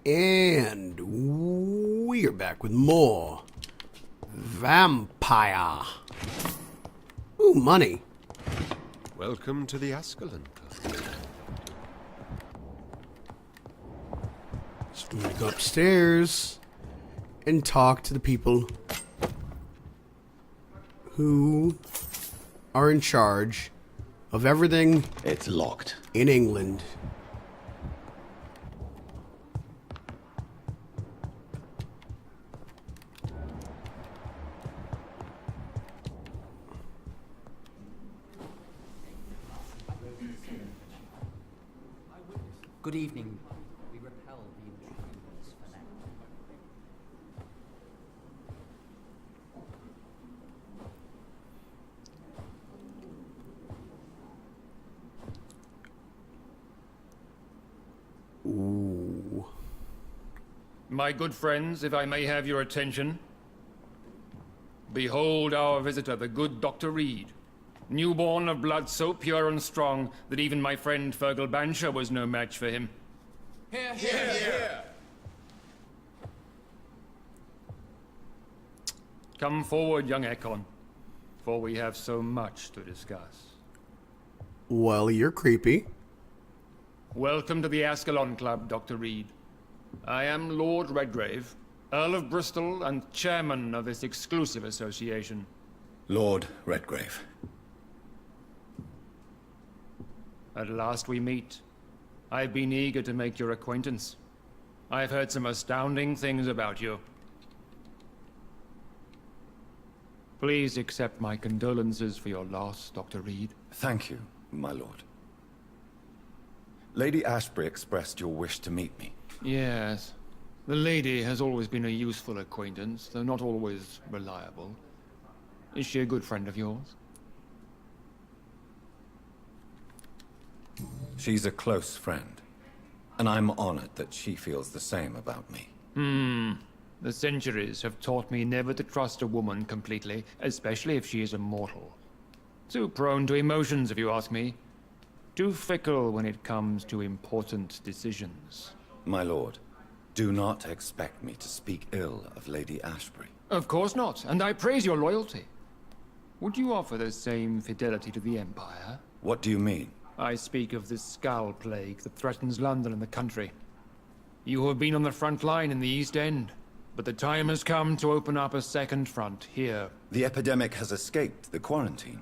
And we are back with more Vampyr. Ooh, money. Welcome to the Ascalon Club. So I'm gonna go upstairs and talk to the people who are in charge of everything. It's locked. In England. Good evening. We repel the intruders for now. Ooh. My good friends, if I may have your attention. Behold our visitor, the good Dr. Reed. Newborn of blood so pure and strong that even my friend Fergal Bansher was no match for him. Here, here, here! Come forward, young Ascalon, for we have so much to discuss. Well, you're creepy. Welcome to the Ascalon Club, Dr. Reed. I am Lord Redgrave, Earl of Bristol and chairman of this exclusive association. Lord Redgrave. At last we meet. I've been eager to make your acquaintance. I've heard some astounding things about you. Please accept my condolences for your loss, Dr. Reed. Thank you, my lord. Lady Ashbury expressed your wish to meet me. Yes. The lady has always been a useful acquaintance, though not always reliable. Is she a good friend of yours? She's a close friend, and I'm honored that she feels the same about me. The centuries have taught me never to trust a woman completely, especially if she is a mortal. Too prone to emotions, if you ask me. Too fickle when it comes to important decisions. My lord, do not expect me to speak ill of Lady Ashbury. Of course not, and I praise your loyalty. Would you offer the same fidelity to the Empire? What do you mean? I speak of the Skull Plague that threatens London and the country. You have been on the front line in the East End, but the time has come to open up a second front here. The epidemic has escaped the quarantine.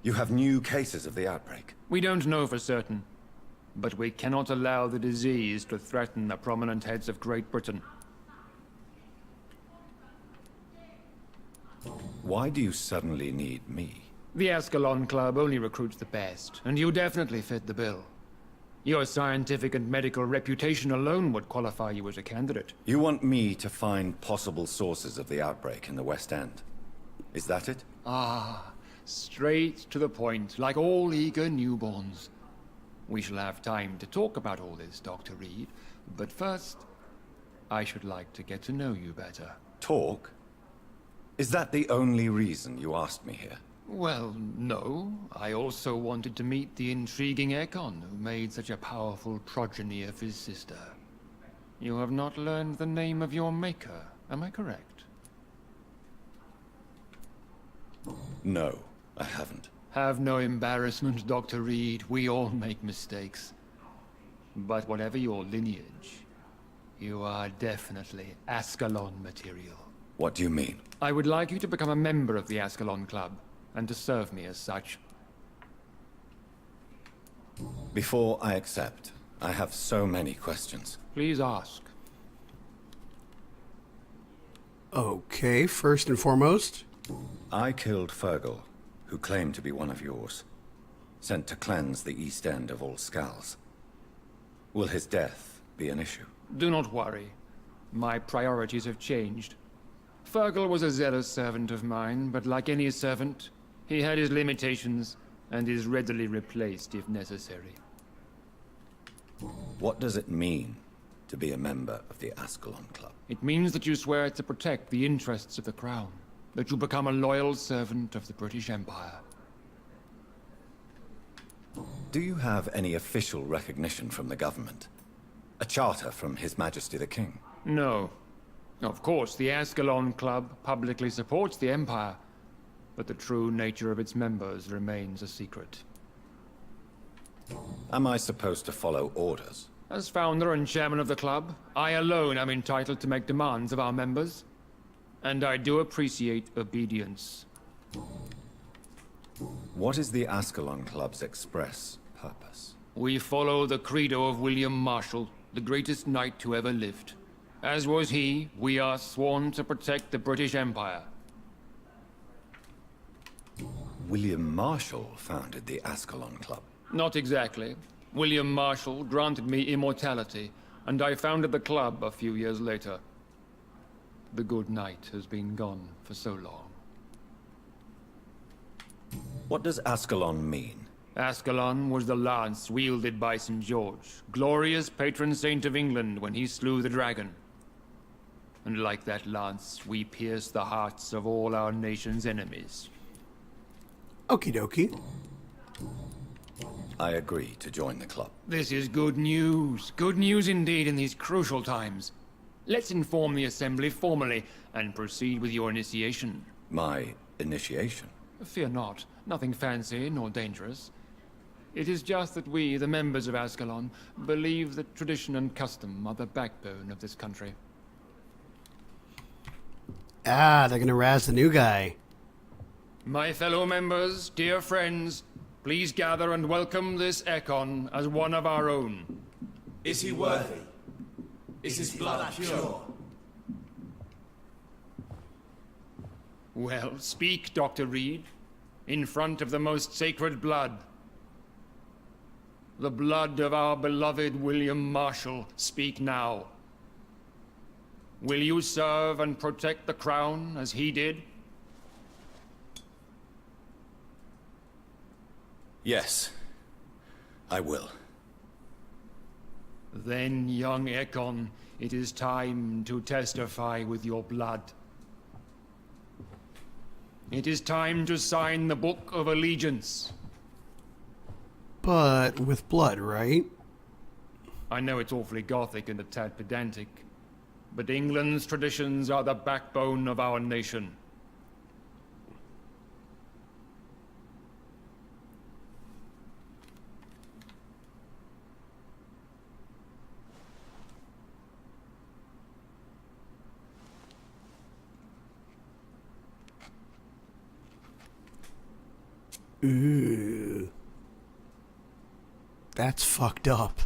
You have new cases of the outbreak. We don't know for certain, but we cannot allow the disease to threaten the prominent heads of Great Britain. Why do you suddenly need me? The Ascalon Club only recruits the best, and you definitely fit the bill. Your scientific and medical reputation alone would qualify you as a candidate. You want me to find possible sources of the outbreak in the West End. Is that it? Ah, straight to the point, like all eager newborns. We shall have time to talk about all this, Dr. Reed, but first, I should like to get to know you better. Talk? Is that the only reason you asked me here? Well, no. I also wanted to meet the intriguing Ekon, who made such a powerful progeny of his sister. You have not learned the name of your maker, am I correct? No, I haven't. Have no embarrassment, Dr. Reed. We all make mistakes. But whatever your lineage, you are definitely Ascalon material. What do you mean? I would like you to become a member of the Ascalon Club, and to serve me as such. Before I accept, I have so many questions. Please ask. Okay, first and foremost. I killed Fergal, who claimed to be one of yours. Sent to cleanse the East End of all skulls. Will his death be an issue? Do not worry. My priorities have changed. Fergal was a zealous servant of mine, but like any servant, he had his limitations and is readily replaced if necessary. What does it mean to be a member of the Ascalon Club? It means that you swear to protect the interests of the Crown, that you become a loyal servant of the British Empire. Do you have any official recognition from the government? A charter from His Majesty the King? No. Of course, the Ascalon Club publicly supports the Empire, but the true nature of its members remains a secret. Am I supposed to follow orders? As founder and chairman of the club, I alone am entitled to make demands of our members. And I do appreciate obedience. What is the Ascalon Club's express purpose? We follow the credo of William Marshall, the greatest knight who ever lived. As was he, we are sworn to protect the British Empire. William Marshall founded the Ascalon Club. Not exactly. William Marshall granted me immortality, and I founded the club a few years later. The good knight has been gone for so long. What does Ascalon mean? Ascalon was the lance wielded by St. George, glorious patron saint of England when he slew the dragon. And like that lance, we pierce the hearts of all our nation's enemies. Okie dokie. I agree to join the club. This is good news. Good news indeed in these crucial times. Let's inform the Assembly formally and proceed with your initiation. My initiation? Fear not. Nothing fancy nor dangerous. It is just that we, the members of Ascalon, believe that tradition and custom are the backbone of this country. Ah, they're gonna razz the new guy. My fellow members, dear friends, please gather and welcome this Ekon as one of our own. Is he worthy? Is his blood pure? Well, speak, Dr. Reed, in front of the most sacred blood. The blood of our beloved William Marshall, speak now. Will you serve and protect the crown as he did? Yes, I will. Then, young Ekon, it is time to testify with your blood. It is time to sign the Book of Allegiance. But with blood, right? I know it's awfully gothic and a tad pedantic, but England's traditions are the backbone of our nation. Ooh. That's fucked up.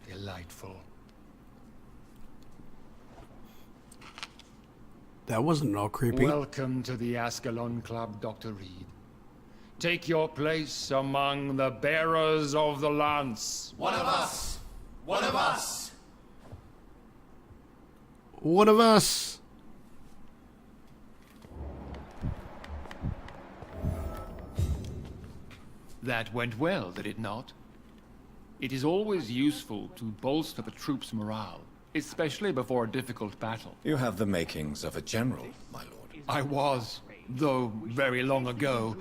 Delightful. That wasn't all creepy. Welcome to the Ascalon Club, Dr. Reed. Take your place among the bearers of the lance. One of us! One of us! One of us. That went well, did it not? It is always useful to bolster the troops' morale, especially before a difficult battle. You have the makings of a general, my lord. I was, though very long ago.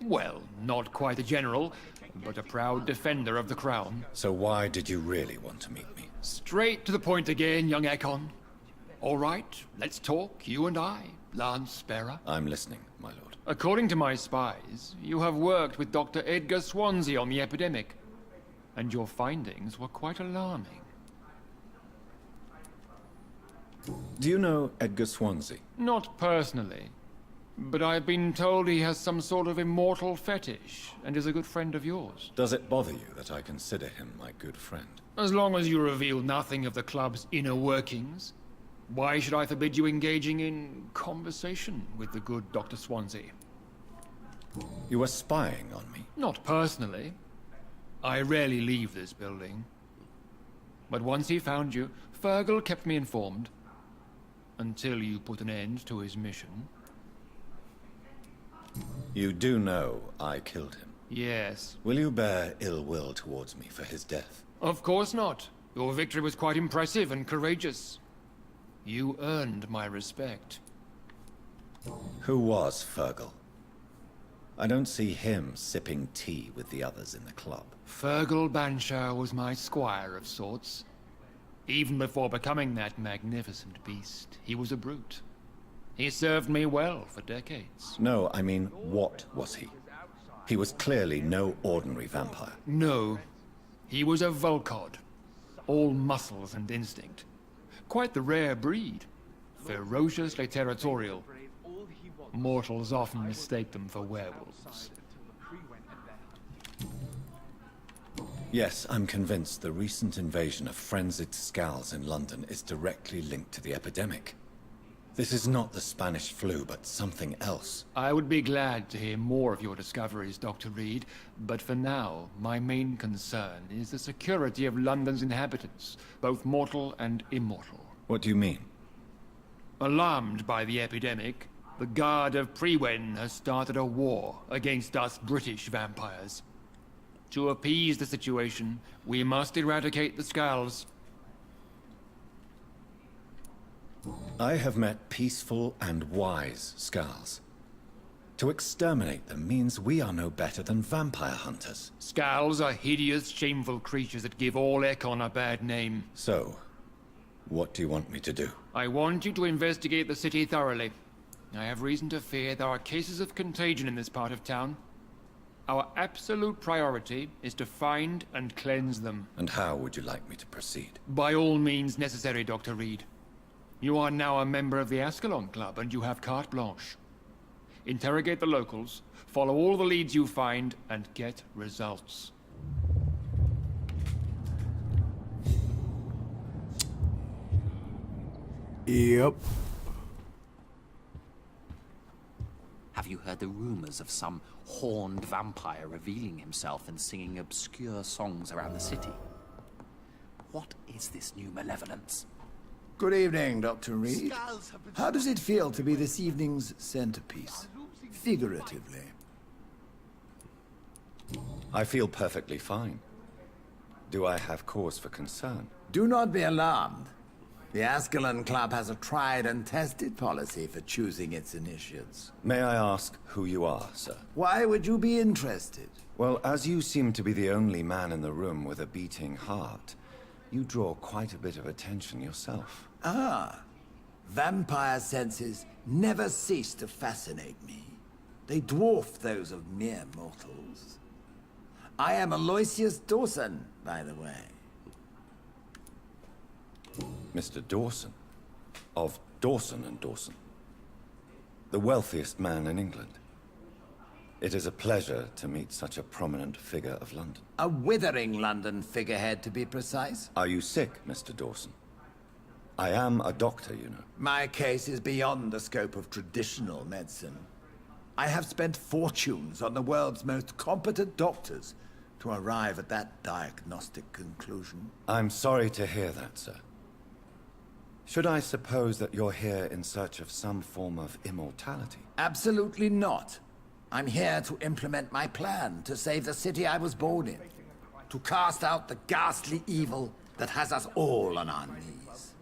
Well, not quite a general, but a proud defender of the crown. So why did you really want to meet me? Straight to the point again, young Ekon. All right, let's talk, you and I, Lance Bearer. I'm listening, my lord. According to my spies, you have worked with Dr. Edgar Swansea on the epidemic, and your findings were quite alarming. Do you know Edgar Swansea? Not personally, but I've been told he has some sort of immortal fetish, and is a good friend of yours. Does it bother you that I consider him my good friend? As long as you reveal nothing of the club's inner workings, why should I forbid you engaging in conversation with the good Dr. Swansea? You were spying on me? Not personally. I rarely leave this building. But once he found you, Fergal kept me informed. Until you put an end to his mission. You do know I killed him. Yes. Will you bear ill will towards me for his death? Of course not. Your victory was quite impressive and courageous. You earned my respect. Who was Fergal? I don't see him sipping tea with the others in the club. Fergal Banshire was my squire of sorts. Even before becoming that magnificent beast, he was a brute. He served me well for decades. No, I mean, what was he? He was clearly no ordinary vampire. No, he was a Volcod. All muscles and instinct. Quite the rare breed. Ferociously territorial. Mortals often mistake them for werewolves. Yes, I'm convinced the recent invasion of frenzied Scals in London is directly linked to the epidemic. This is not the Spanish flu, but something else. I would be glad to hear more of your discoveries, Dr. Reed, but for now, my main concern is the security of London's inhabitants, both mortal and immortal. What do you mean? Alarmed by the epidemic, the Guard of Priwen has started a war against us British vampires. To appease the situation, we must eradicate the Scals. I have met peaceful and wise Scals. To exterminate them means we are no better than vampire hunters. Scals are hideous, shameful creatures that give all Ekon a bad name. So, what do you want me to do? I want you to investigate the city thoroughly. I have reason to fear there are cases of contagion in this part of town. Our absolute priority is to find and cleanse them. And how would you like me to proceed? By all means necessary, Dr. Reed. You are now a member of the Ascalon Club, and you have carte blanche. Interrogate the locals, follow all the leads you find, and get results. Yep. Have you heard the rumors of some horned vampire revealing himself and singing obscure songs around the city? What is this new malevolence? Good evening, Dr. Reed. How does it feel to be this evening's centerpiece? Figuratively. I feel perfectly fine. Do I have cause for concern? Do not be alarmed. The Ascalon Club has a tried and tested policy for choosing its initiates. May I ask who you are, sir? Why would you be interested? Well, as you seem to be the only man in the room with a beating heart, you draw quite a bit of attention yourself. Ah, vampire senses never cease to fascinate me. They dwarf those of mere mortals. I am Aloysius Dawson, by the way. Mr. Dawson, of Dawson and Dawson, the wealthiest man in England. It is a pleasure to meet such a prominent figure of London. A withering London figurehead, to be precise. Are you sick, Mr. Dawson? I am a doctor, you know. My case is beyond the scope of traditional medicine. I have spent fortunes on the world's most competent doctors to arrive at that diagnostic conclusion. I'm sorry to hear that, sir. Should I suppose that you're here in search of some form of immortality? Absolutely not. I'm here to implement my plan to save the city I was born in. To cast out the ghastly evil that has us all on our knees.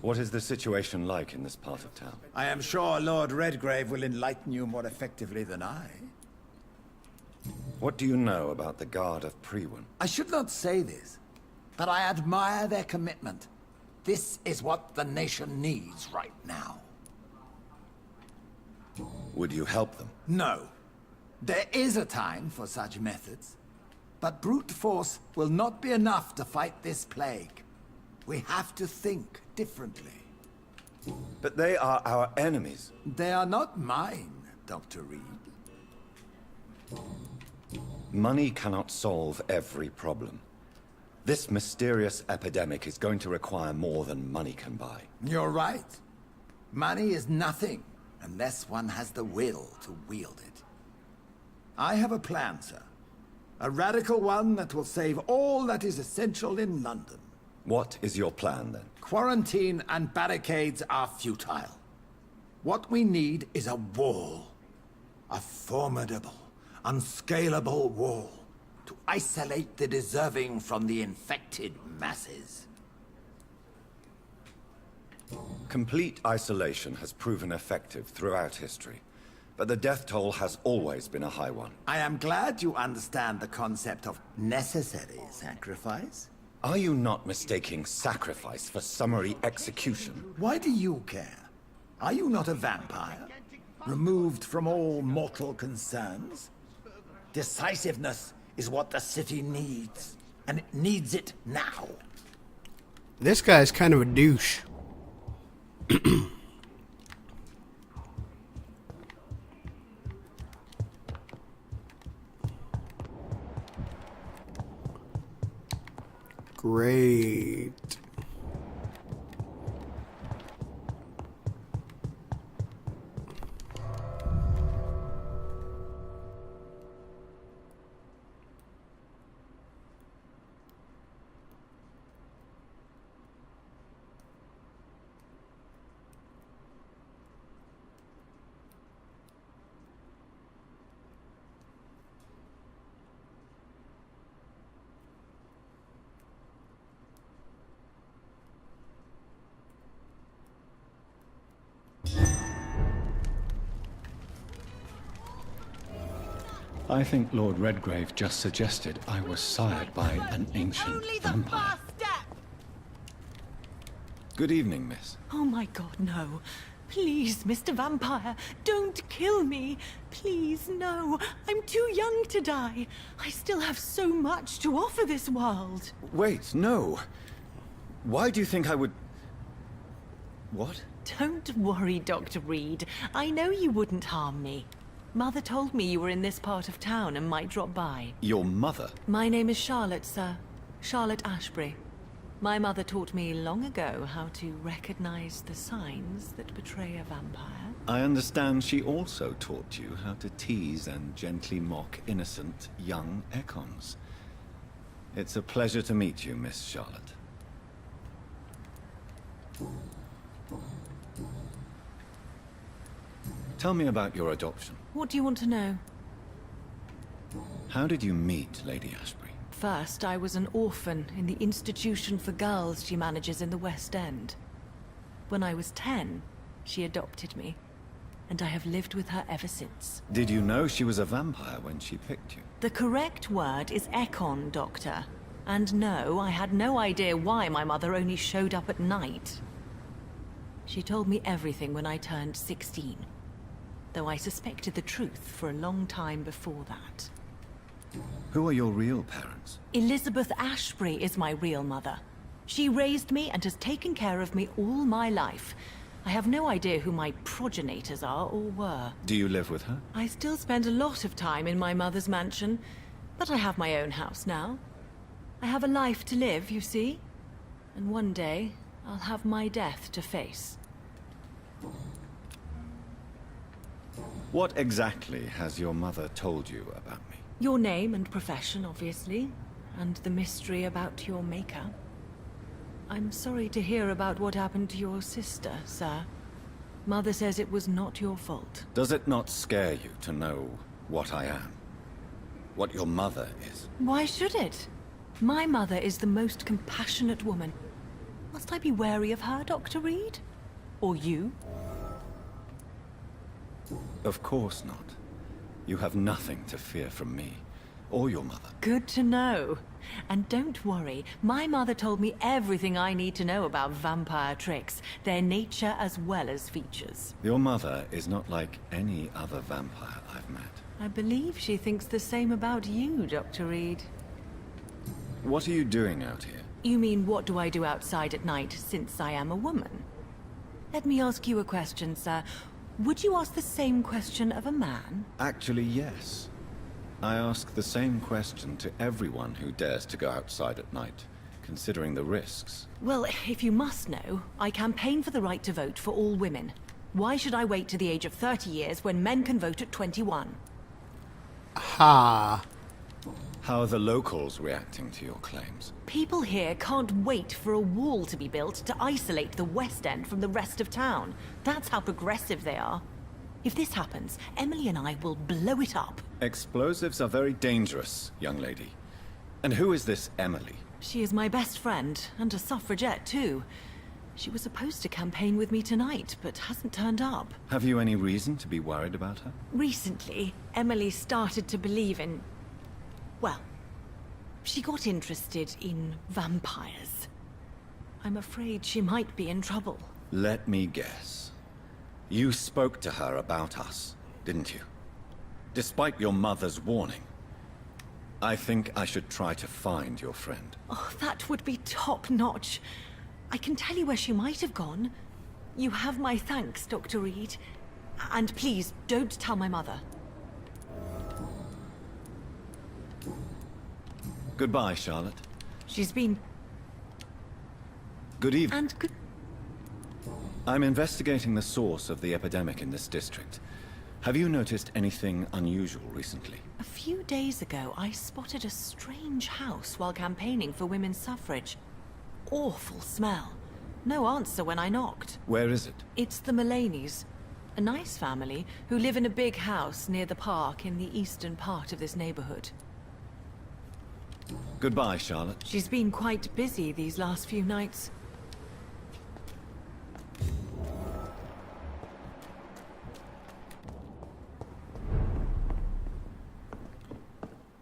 What is the situation like in this part of town? I am sure Lord Redgrave will enlighten you more effectively than I. What do you know about the Guard of Priwen? I should not say this, but I admire their commitment. This is what the nation needs right now. Would you help them? No. There is a time for such methods. But brute force will not be enough to fight this plague. We have to think differently. But they are our enemies. They are not mine, Dr. Reed. Money cannot solve every problem. This mysterious epidemic is going to require more than money can buy. You're right. Money is nothing unless one has the will to wield it. I have a plan, sir. A radical one that will save all that is essential in London. What is your plan, then? Quarantine and barricades are futile. What we need is a wall. A formidable, unscalable wall to isolate the deserving from the infected masses. Complete isolation has proven effective throughout history, but the death toll has always been a high one. I am glad you understand the concept of necessary sacrifice. Are you not mistaking sacrifice for summary execution? Why do you care? Are you not a vampire? Removed from all mortal concerns? Decisiveness is what the city needs, and it needs it now. This guy's kind of a douche. Great. I think Lord Redgrave just suggested I was sired by an ancient vampire. Good evening, miss. Oh my god, no. Please, Mr. Vampire, don't kill me. Please, no. I'm too young to die. I still have so much to offer this world. Wait, no. Why do you think I would... What? Don't worry, Dr. Reed. I know you wouldn't harm me. Mother told me you were in this part of town and might drop by. Your mother? My name is Charlotte, sir. Charlotte Ashbury. My mother taught me long ago how to recognize the signs that betray a vampire. I understand she also taught you how to tease and gently mock innocent young Econs. It's a pleasure to meet you, Miss Charlotte. Tell me about your adoption. What do you want to know? How did you meet Lady Ashbury? First, I was an orphan in the institution for girls she manages in the West End. When I was 10, she adopted me, and I have lived with her ever since. Did you know she was a vampire when she picked you? The correct word is Econ, Doctor. And no, I had no idea why my mother only showed up at night. She told me everything when I turned 16, though I suspected the truth for a long time before that. Who are your real parents? Elizabeth Ashbury is my real mother. She raised me and has taken care of me all my life. I have no idea who my progenitors are or were. Do you live with her? I still spend a lot of time in my mother's mansion, but I have my own house now. I have a life to live, you see. And one day, I'll have my death to face. What exactly has your mother told you about me? Your name and profession, obviously, and the mystery about your maker. I'm sorry to hear about what happened to your sister, sir. Mother says it was not your fault. Does it not scare you to know what I am? What your mother is? Why should it? My mother is the most compassionate woman. Must I be wary of her, Dr. Reed? Or you? Of course not. You have nothing to fear from me, or your mother. Good to know. And don't worry, my mother told me everything I need to know about vampire tricks, their nature as well as features. Your mother is not like any other vampire I've met. I believe she thinks the same about you, Dr. Reed. What are you doing out here? You mean what do I do outside at night since I am a woman? Let me ask you a question, sir. Would you ask the same question of a man? Actually, yes. I ask the same question to everyone who dares to go outside at night, considering the risks. Well, if you must know, I campaign for the right to vote for all women. Why should I wait to the age of 30 years when men can vote at 21? Ha. How are the locals reacting to your claims? People here can't wait for a wall to be built to isolate the West End from the rest of town. That's how progressive they are. If this happens, Emily and I will blow it up. Explosives are very dangerous, young lady. And who is this Emily? She is my best friend, and a suffragette too. She was supposed to campaign with me tonight, but hasn't turned up. Have you any reason to be worried about her? Recently, Emily started to believe in... well, she got interested in vampires. I'm afraid she might be in trouble. Let me guess. You spoke to her about us, didn't you? Despite your mother's warning. I think I should try to find your friend. Oh, that would be top-notch. I can tell you where she might have gone. You have my thanks, Dr. Reed. And please, don't tell my mother. Goodbye, Charlotte. She's been... Good evening. and good... I'm investigating the source of the epidemic in this district. Have you noticed anything unusual recently? A few days ago, I spotted a strange house while campaigning for women's suffrage. Awful smell. No answer when I knocked. Where is it? It's the Mullaneys, a nice family who live in a big house near the park in the eastern part of this neighborhood. Goodbye, Charlotte. She's been quite busy these last few nights.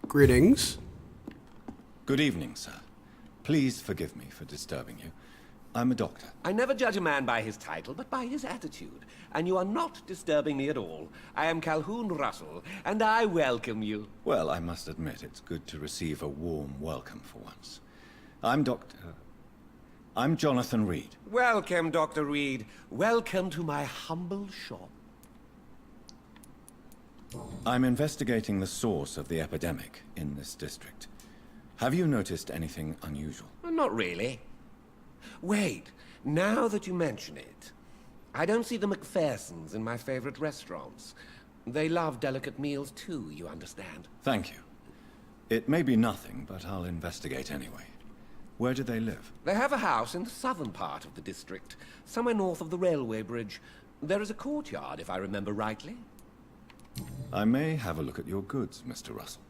Greetings. Good evening, sir. Please forgive me for disturbing you. I'm a doctor. I never judge a man by his title, but by his attitude. And you are not disturbing me at all. I am Calhoun Russell, and I welcome you. Well, I must admit, it's good to receive a warm welcome for once. I'm Jonathan Reed. Welcome, Dr. Reed. Welcome to my humble shop. I'm investigating the source of the epidemic in this district. Have you noticed anything unusual? Not really. Wait, now that you mention it, I don't see the McPhersons in my favorite restaurants. They love delicate meals too, you understand. Thank you. It may be nothing, but I'll investigate anyway. Where do they live? They have a house in the southern part of the district, somewhere north of the railway bridge. There is a courtyard, if I remember rightly. I may have a look at your goods, Mr. Russell.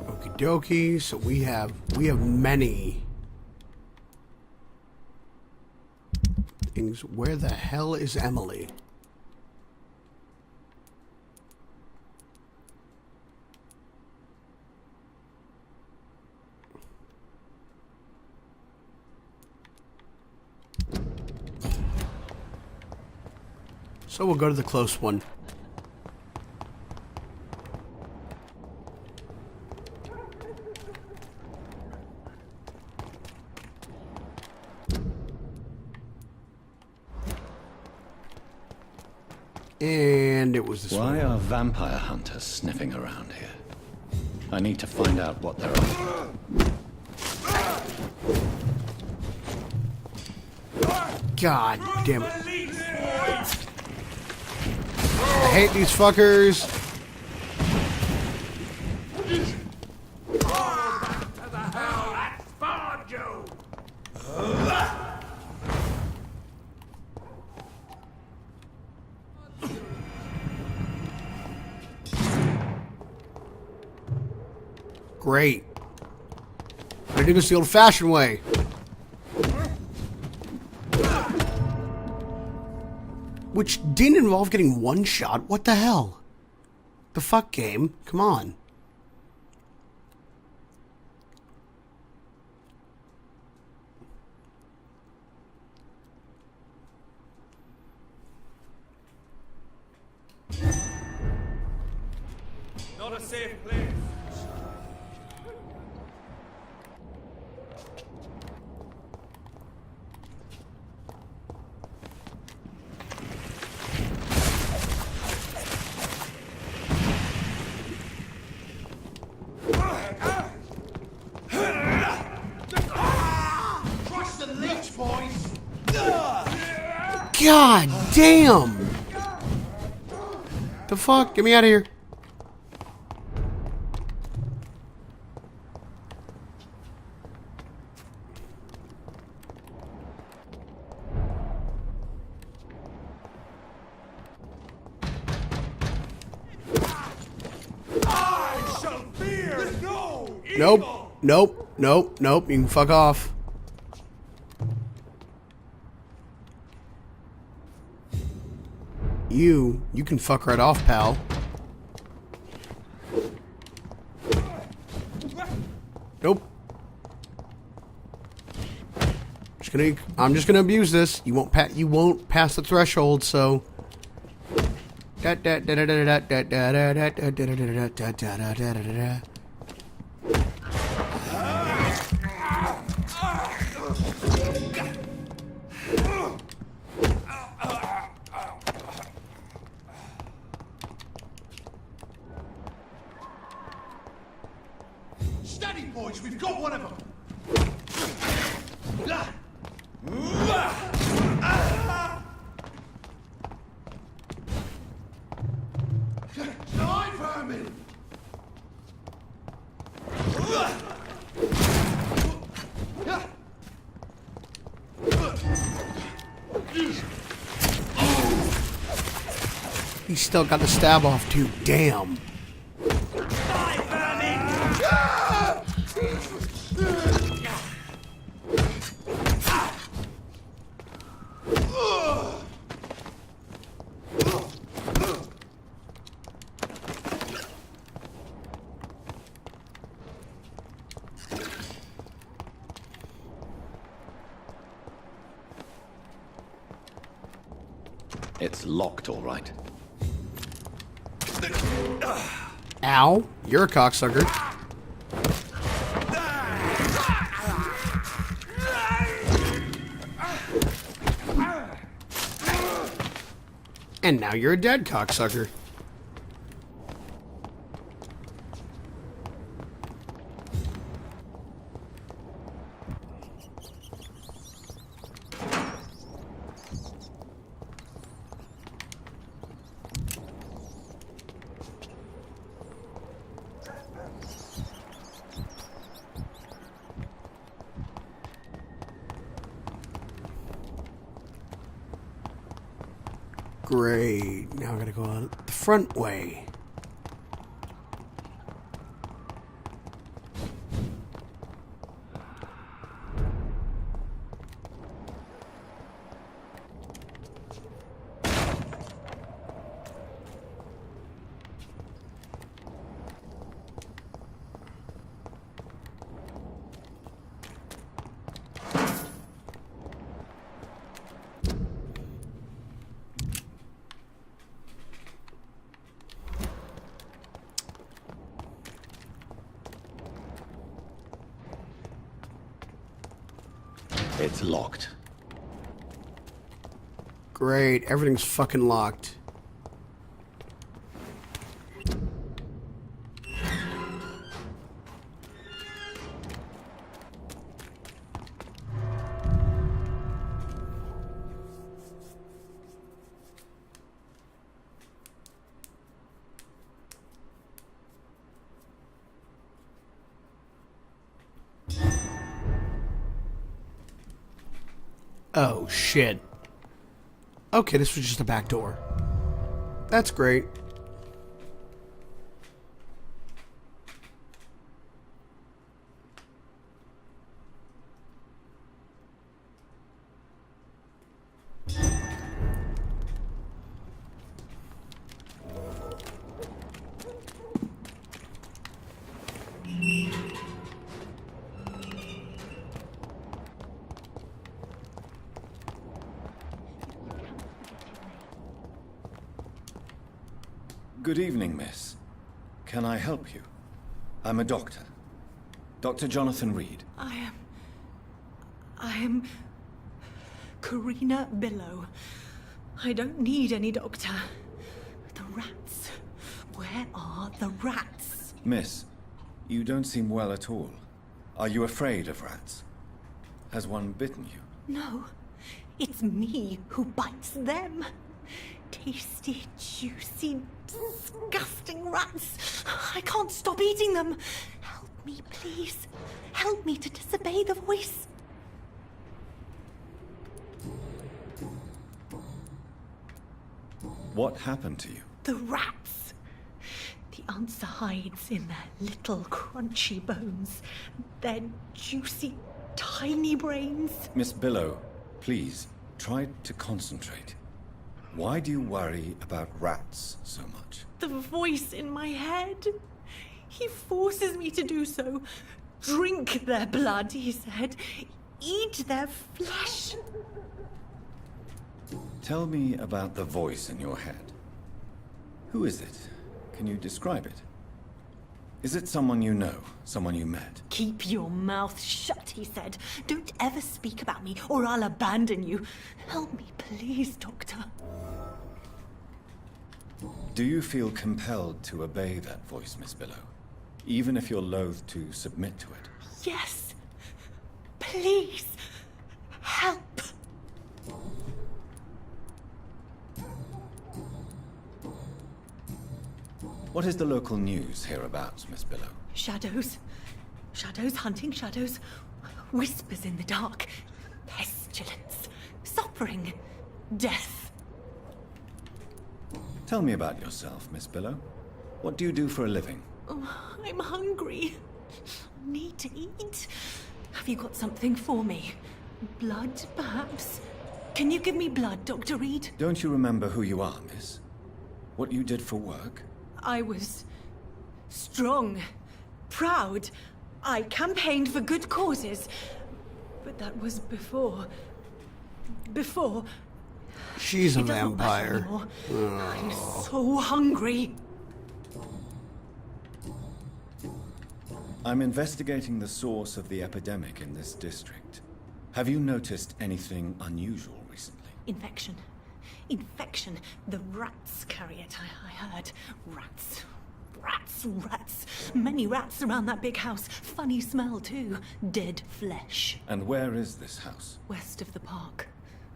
Okie dokie. So we have many things. Where the hell is Emily? So we'll go to the close one. And it was this one. Why are vampire hunters sniffing around here? I need to find out what they're after. God damn it. I hate these fuckers. Great. I do this the old-fashioned way. Which didn't involve getting one shot. What the hell? The fuck game? Come on. Not a safe place. God damn! The fuck? Get me out of here. Nope. Nope. Nope. Nope. You can fuck off. You can fuck right off, pal. Nope. I'm just gonna abuse this. You won't pass the threshold, so. Steady, boys, we've got one of them. Die, vermin! He's still got the stab off too. Damn. It's locked, all right. Ow. You're a cocksucker. And now you're a dead cocksucker. Great. Now I gotta go out the front way. It's locked. Great. Everything's fucking locked. Oh, shit. Okay, this was just a back door. That's great. Good evening, miss. Can I help you? I'm a doctor. Dr. Jonathan Reed. I am Karina Billow. I don't need any doctor. The rats. Where are the rats? Miss, you don't seem well at all. Are you afraid of rats? Has one bitten you? No, it's me who bites them. Tasty, juicy, disgusting rats. I can't stop eating them. Help me, please. Help me to disobey the voice. What happened to you? The rats. The The answer hides in their little crunchy bones, their juicy, tiny brains. Miss Billow, please, try to concentrate. Why do you worry about rats so much? The voice in my head. He forces me to do so. Drink their blood, he said. Eat their flesh. Tell me about the voice in your head. Who is it? Can you describe it? Is it someone you know? Someone you met? Keep your mouth shut, he said. Don't ever speak about me, or I'll abandon you. Help me, please, Doctor. Do you feel compelled to obey that voice, Miss Billow? Even if you're loath to submit to it? Yes. Please. Help. What is the local news hereabouts, Miss Billow? Shadows. Shadows hunting shadows. Whispers in the dark. Pestilence. Suffering. Death. Tell me about yourself, Miss Billow. What do you do for a living? Oh, I'm hungry. Need to eat. Have you got something for me? Blood, perhaps? Can you give me blood, Dr. Reed? Don't you remember who you are, miss? What you did for work? I was strong, proud. I campaigned for good causes. But that was before. She's a It doesn't matter vampire. anymore. I'm so hungry. I'm investigating the source of the epidemic in this district. Have you noticed anything unusual recently? Infection. Infection. The rats carry it, I heard. Rats. Rats. Many rats around that big house. Funny smell, too. Dead flesh. And where is this house? West of the park.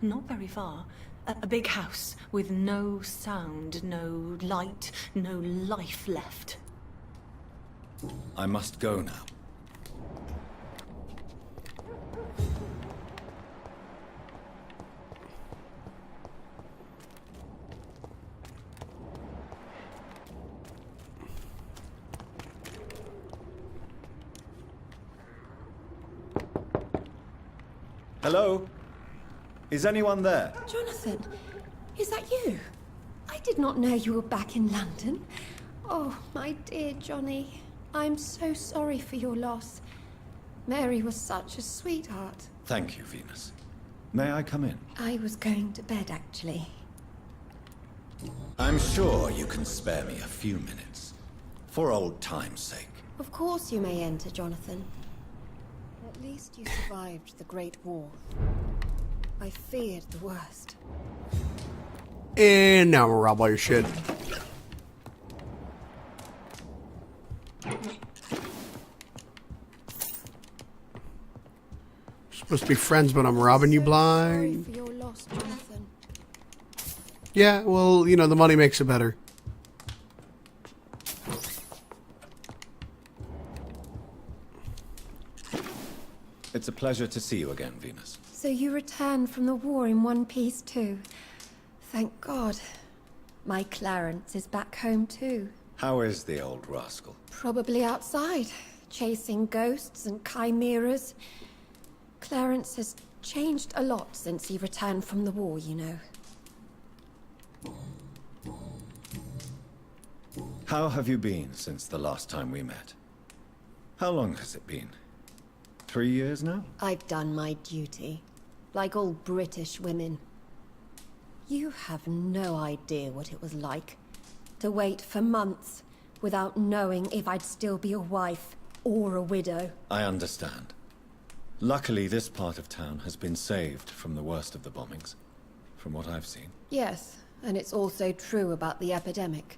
Not very far. A big house with no sound, no light, no life left. I must go now. Hello? Is anyone there? Jonathan, is that you? I did not know you were back in London. Oh, my dear Johnny. I'm so sorry for your loss. Mary was such a sweetheart. Thank you, Venus. May I come in? I was going to bed, actually. I'm sure you can spare me a few minutes. For old time's sake. Of course you may enter, Jonathan. At least you survived the Great War. I feared the worst. And now we'll rob all your shit. Supposed to be friends, but I'm robbing you blind. Sorry for your loss, Jonathan. Yeah, well, you know, the money makes it better. It's a pleasure to see you again, Venus. So you returned from the war in one piece too. Thank God. My Clarence is back home too. How is the old rascal? Probably outside, chasing ghosts and chimeras. Clarence has changed a lot since he returned from the war, you know. How have you been since the last time we met? How long has it been? 3 years now? I've done my duty, like all British women. You have no idea what it was like to wait for months without knowing if I'd still be a wife or a widow. I understand. Luckily, this part of town has been saved from the worst of the bombings, from what I've seen. Yes, and it's also true about the epidemic.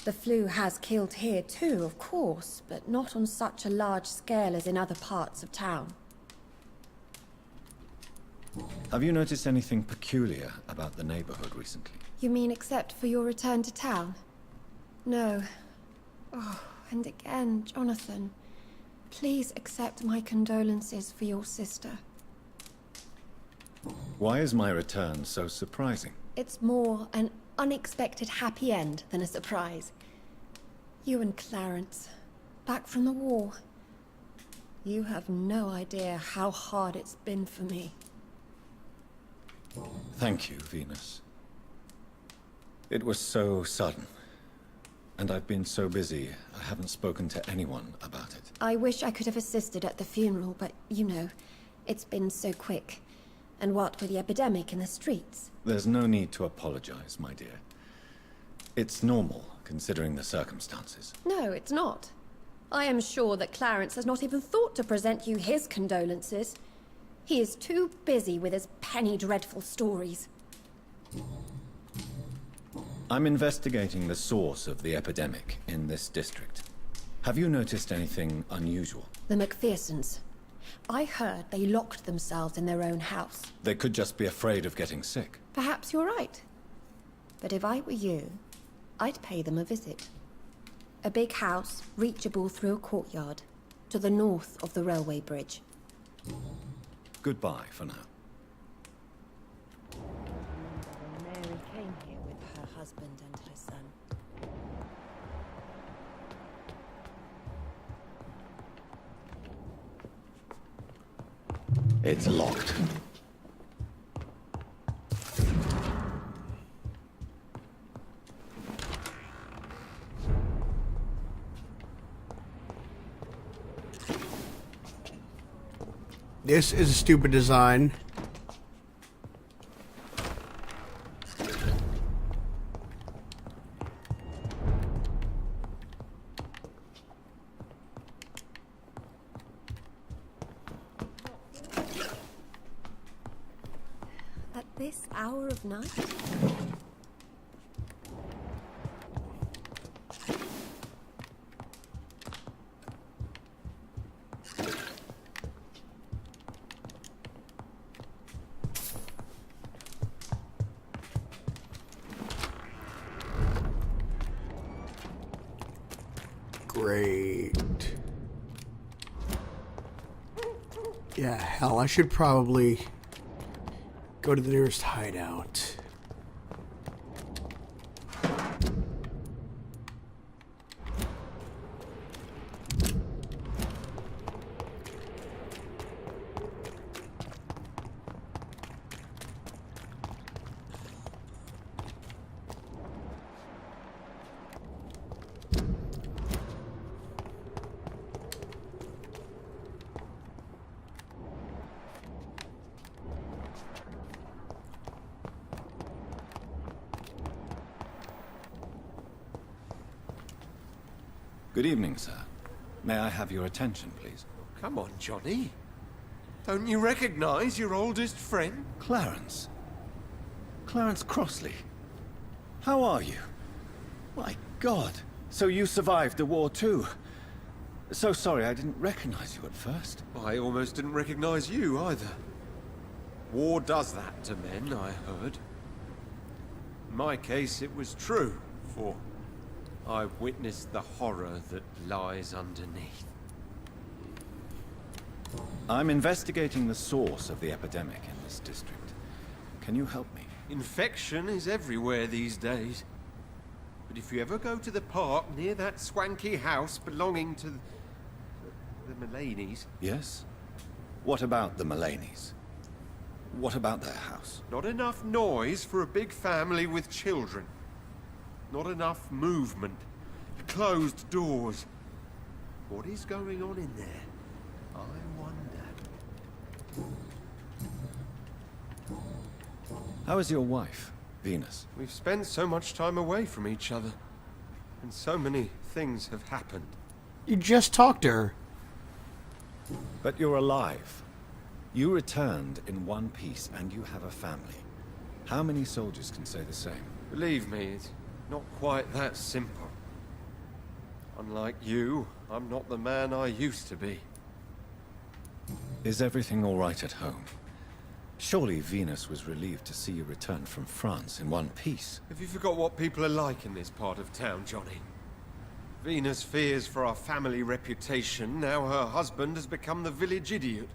The flu has killed here too, of course, but not on such a large scale as in other parts of town. Have you noticed anything peculiar about the neighborhood recently? You mean except for your return to town? No. Oh, and again, Jonathan, please accept my condolences for your sister. Why is my return so surprising? It's more an unexpected happy end than a surprise. You and Clarence, back from the war. You have no idea how hard it's been for me. Thank you, Venus. It was so sudden. And I've been so busy, I haven't spoken to anyone about it. I wish I could have assisted at the funeral, but you know, it's been so quick. And what with the epidemic in the streets? There's no need to apologize, my dear. It's normal, considering the circumstances. No, it's not. I am sure that Clarence has not even thought to present you his condolences. He is too busy with his penny dreadful stories. I'm investigating the source of the epidemic in this district. Have you noticed anything unusual? The McPhersons. I heard they locked themselves in their own house. They could just be afraid of getting sick. Perhaps you're right. But if I were you, I'd pay them a visit. A big house, reachable through a courtyard, to the north of the railway bridge. Goodbye for now. Mary came here with her husband and her son. It's locked. This is a stupid design. At this hour of night? Great. Yeah, hell, I should probably go to the nearest hideout. Good evening, sir. May I have your attention, please? Come on, Johnny. Don't you recognize your oldest friend? Clarence. Clarence Crossley. How are you? My God. So you survived the war too. So sorry I didn't recognize you at first. I almost didn't recognize you either. War does that to men, I heard. In my case, it was true, for I witnessed the horror that lies underneath. I'm investigating the source of the epidemic in this district. Can you help me? Infection is everywhere these days. But if you ever go to the park near that swanky house belonging to the Mullaneys... Yes? What about the Mullaneys? What about their house? Not enough noise for a big family with children. Not enough movement. Closed doors. What is going on in there? I wonder. How is your wife, Venus? We've spent so much time away from each other. And so many things have happened. You just talked to her. But you're alive. You returned in one piece and you have a family. How many soldiers can say the same? Believe me, it's not quite that simple. Unlike you, I'm not the man I used to be. Is everything all right at home? Surely Venus was relieved to see you return from France in one piece. Have you forgot what people are like in this part of town, Johnny? Venus fears for our family reputation. Now her husband has become the village idiot.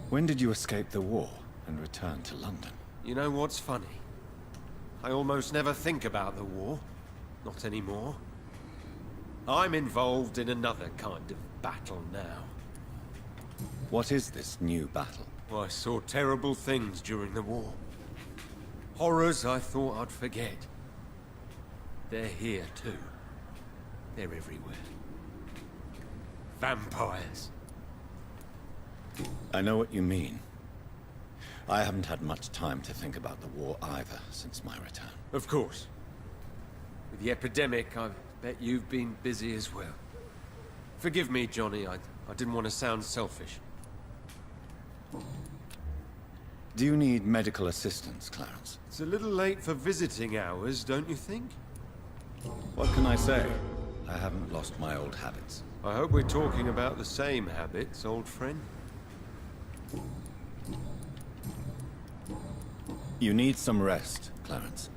When did you escape the war and return to London? You know what's funny? I almost never think about the war. Not anymore. I'm involved in another kind of battle now. What is this new battle? I saw terrible things during the war. Horrors I thought I'd forget. They're here too. They're everywhere. Vampires. I know what you mean. I haven't had much time to think about the war either since my return. Of course. With the epidemic, I bet you've been busy as well. Forgive me, Johnny. I didn't want to sound selfish. Do you need medical assistance, Clarence? It's a little late for visiting hours, don't you think? What can I say? I haven't lost my old habits. I hope we're talking about the same habits, old friend. You need some rest, Clarence.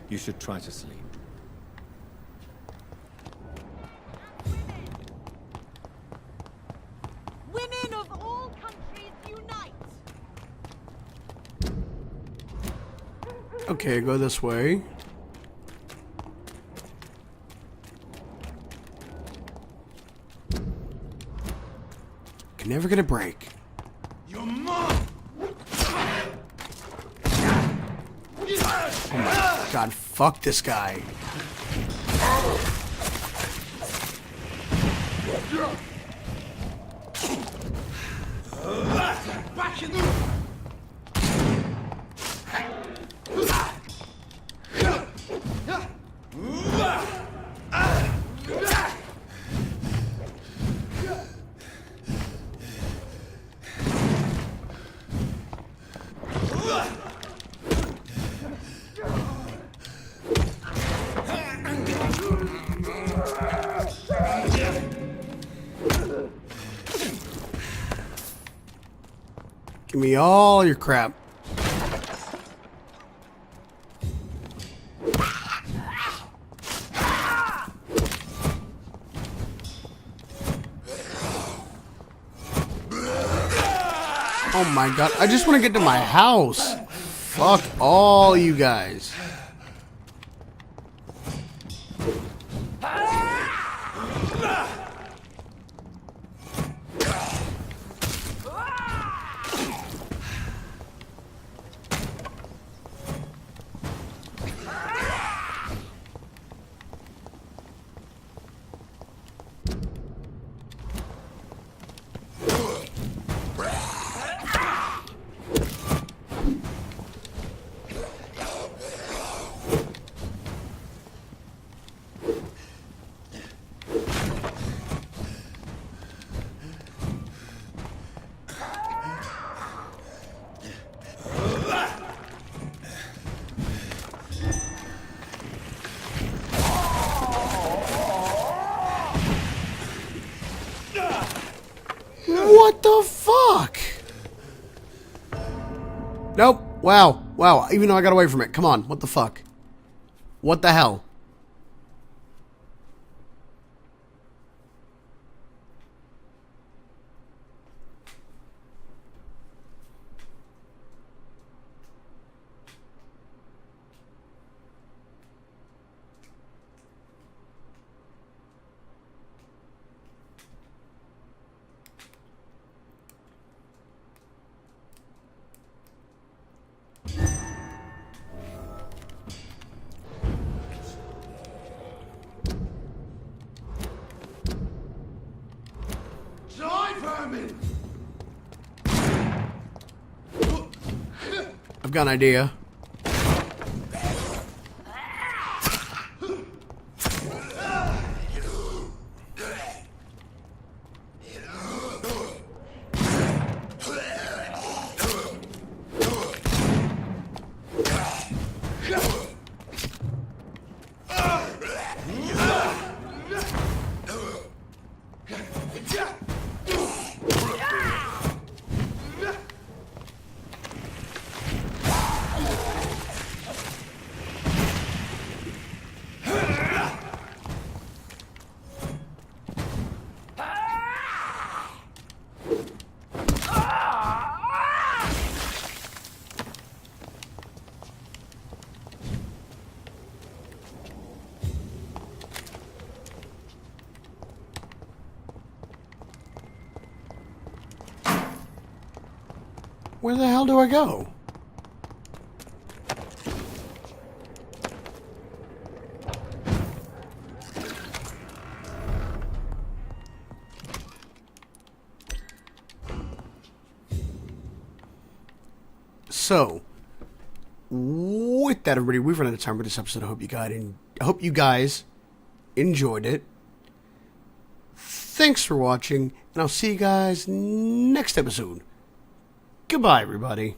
You should try to sleep. Women of all countries unite! Okay, go this way. Can never get a break. Your mom! Oh my god, fuck this guy. Back in the... Give me all your crap. Oh my god, I just want to get to my house. Fuck all you guys. What the fuck? Nope. Wow. Wow. Even though I got away from it. Come on. What the fuck? What the hell? I've got an idea. Where the hell do I go? So, with that, everybody, we've run out of time for this episode. I hope you guys enjoyed it. Thanks for watching, and I'll see you guys next episode. Goodbye, everybody.